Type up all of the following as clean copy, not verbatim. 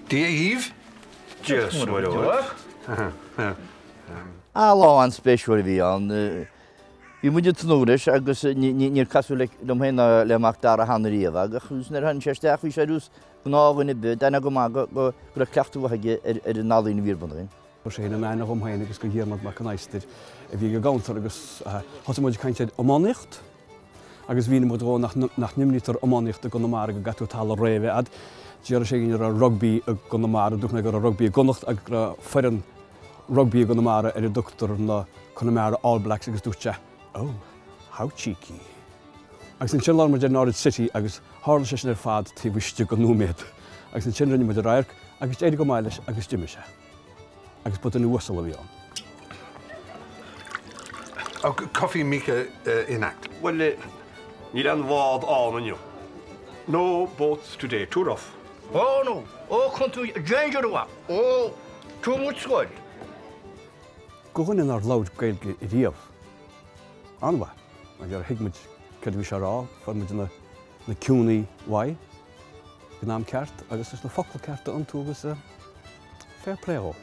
Dave? Just what it was. Lá an spéisiúir bhí an. Bhí muidir tanúris agus níor casú dom héna leach dar a hanaíomh agus chusnar an séisteach fao séús gnáhaine bud ana go go ceachtahaige ar an nádaína bhírbundain. sé na mena gomhain agus go dhéarmad mar canaisteir a bhí go gáantar agus thosamid caiinte ománicht agus bhí mu dó nach nimnítar ománicht a gonamara go gatú tal réimhe ad dear sé gin ar rugby a gonamara dúna gur a rugby a gonacht ag fearan rugby a gonamara ar a doctor na Connemara All Blacks agus dúte. Oh, how cheeky. Agus an sinlar mar Norwich City agus hála sé sin ar fad tí bhuiiste go núméad. Agus an sinrinne mu a rairc agus éidir go mailes agus diimiise. Agus bud an uasal a bhí an. Oh, coffee Mika inact. Well, ní an bhád an aniu. No boats today, too rough. Oh no, chun tú danger a bhá. Too much scoil. Go chuinn ar laud gailge I riamh. Anha, a dear hiigmid cad bhí se rá, formid na cúnaí wai, gnám ceart, agus is na focail cearta an tú agus fair play ó.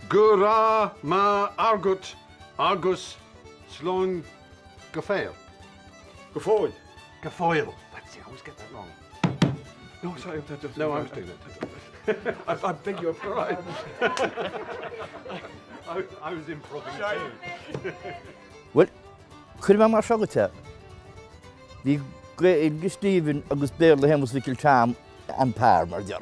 Gura ma argut agus slón gafail. Gafoil. Gafoil. That's it, I always get that wrong. No, sorry, no, I was doing it. I beg your pardon. I was improvising too. Well, chuir me mar seagate. Bhí go Stephen agus béir le hémas bhí tam an pár mar dear.